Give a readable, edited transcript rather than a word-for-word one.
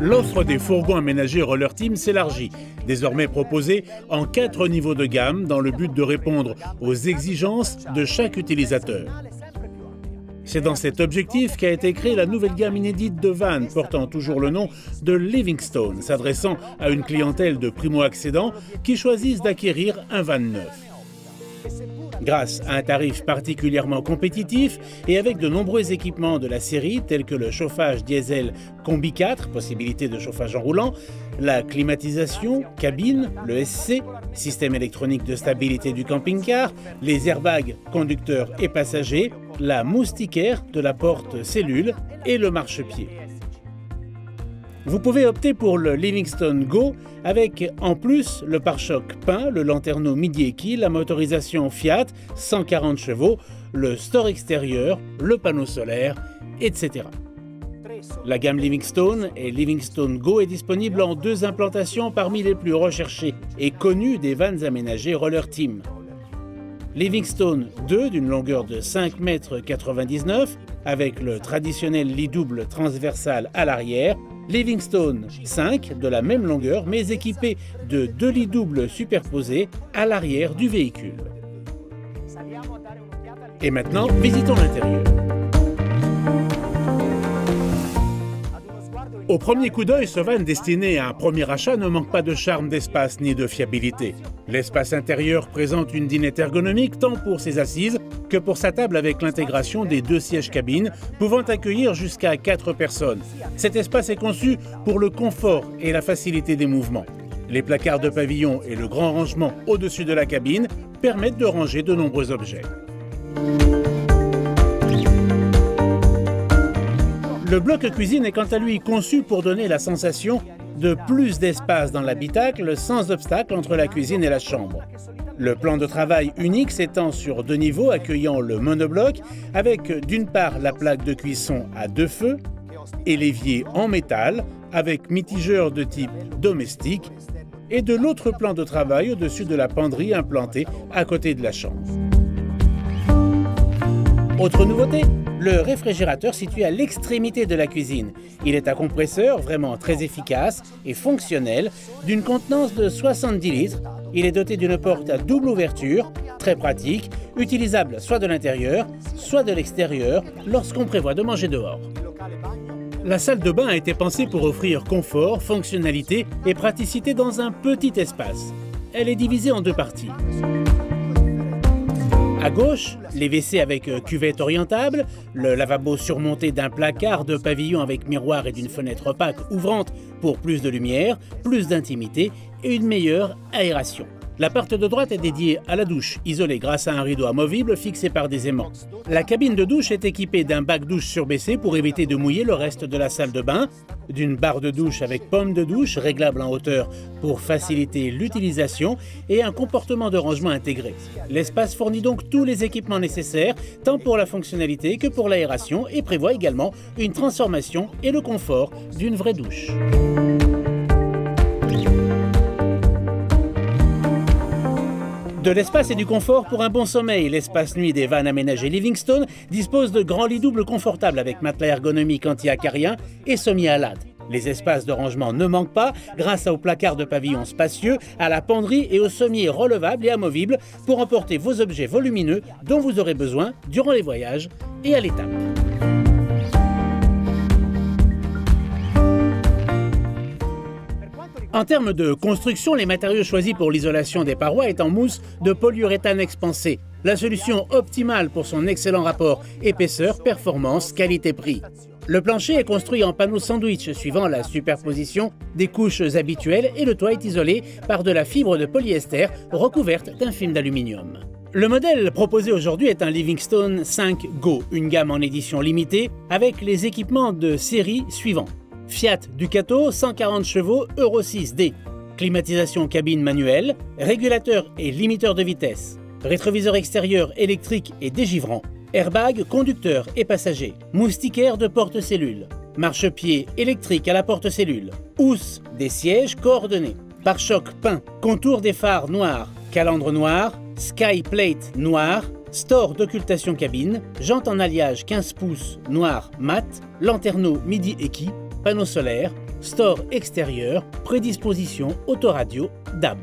L'offre des fourgons aménagés Roller Team s'élargit, désormais proposée en 4 niveaux de gamme dans le but de répondre aux exigences de chaque utilisateur. C'est dans cet objectif qu'a été créée la nouvelle gamme inédite de vannes portant toujours le nom de Livingstone, s'adressant à une clientèle de primo-accédants qui choisissent d'acquérir un van neuf. Grâce à un tarif particulièrement compétitif et avec de nombreux équipements de la série tels que le chauffage diesel Combi 4, possibilité de chauffage en roulant, la climatisation, cabine, le SC, système électronique de stabilité du camping-car, les airbags conducteurs et passagers, la moustiquaire de la porte cellule et le marchepied. Vous pouvez opter pour le Livingstone Go avec en plus le pare-choc peint, le lanterneau Midi Equi, la motorisation Fiat, 140 chevaux, le store extérieur, le panneau solaire, etc. La gamme Livingstone et Livingstone Go est disponible en 2 implantations parmi les plus recherchées et connues des vannes aménagées Roller Team. Livingstone 2 d'une longueur de 5,99 m avec le traditionnel lit double transversal à l'arrière, Livingstone 5 de la même longueur mais équipé de 2 lits doubles superposés à l'arrière du véhicule. Et maintenant, visitons l'intérieur. Au premier coup d'œil, ce van destiné à un premier achat ne manque pas de charme d'espace ni de fiabilité. L'espace intérieur présente une dinette ergonomique tant pour ses assises que pour sa table avec l'intégration des 2 sièges cabines pouvant accueillir jusqu'à 4 personnes. Cet espace est conçu pour le confort et la facilité des mouvements. Les placards de pavillon et le grand rangement au-dessus de la cabine permettent de ranger de nombreux objets. Le bloc cuisine est quant à lui conçu pour donner la sensation de plus d'espace dans l'habitacle sans obstacle entre la cuisine et la chambre. Le plan de travail unique s'étend sur 2 niveaux accueillant le monobloc avec d'une part la plaque de cuisson à 2 feux et l'évier en métal avec mitigeur de type domestique et de l'autre plan de travail au-dessus de la penderie implantée à côté de la chambre. Autre nouveauté, le réfrigérateur situé à l'extrémité de la cuisine. Il est à compresseur vraiment très efficace et fonctionnel d'une contenance de 70 litres. Il est doté d'une porte à double ouverture, très pratique, utilisable soit de l'intérieur, soit de l'extérieur lorsqu'on prévoit de manger dehors. La salle de bain a été pensée pour offrir confort, fonctionnalité et praticité dans un petit espace. Elle est divisée en 2 parties. À gauche, les WC avec cuvette orientable, le lavabo surmonté d'un placard de pavillon avec miroir et d'une fenêtre opaque ouvrante pour plus de lumière, plus d'intimité et une meilleure aération. La partie de droite est dédiée à la douche, isolée grâce à un rideau amovible fixé par des aimants. La cabine de douche est équipée d'un bac douche surbaissé pour éviter de mouiller le reste de la salle de bain, d'une barre de douche avec pomme de douche réglable en hauteur pour faciliter l'utilisation et un comportement de rangement intégré. L'espace fournit donc tous les équipements nécessaires, tant pour la fonctionnalité que pour l'aération et prévoit également une transformation et le confort d'une vraie douche. De l'espace et du confort pour un bon sommeil, l'espace nuit des vannes aménagées Livingstone dispose de grands lits doubles confortables avec matelas ergonomique anti-acarien et semi-halade. Les espaces de rangement ne manquent pas grâce aux placards de pavillon spacieux, à la penderie et aux sommiers relevables et amovibles pour emporter vos objets volumineux dont vous aurez besoin durant les voyages et à l'étape. En termes de construction, les matériaux choisis pour l'isolation des parois est en mousse de polyuréthane expansé, la solution optimale pour son excellent rapport épaisseur, performance, qualité-prix. Le plancher est construit en panneau sandwich suivant la superposition des couches habituelles et le toit est isolé par de la fibre de polyester recouverte d'un film d'aluminium. Le modèle proposé aujourd'hui est un Livingstone 5 Go, une gamme en édition limitée avec les équipements de série suivants. Fiat Ducato, 140 chevaux, Euro 6D. Climatisation cabine manuelle, régulateur et limiteur de vitesse. Rétroviseur extérieur électrique et dégivrant. Airbag conducteur et passager. Moustiquaire de porte-cellule. Marchepied électrique à la porte-cellule. Housse des sièges coordonnés. Pare-choc peint. Contour des phares noirs. Calandre noir. Sky plate noir. Store d'occultation cabine. Jante en alliage 15 pouces noir mat. Lanterneau Midi Equi. Panneau solaire, Store extérieur, prédisposition autoradio DAB.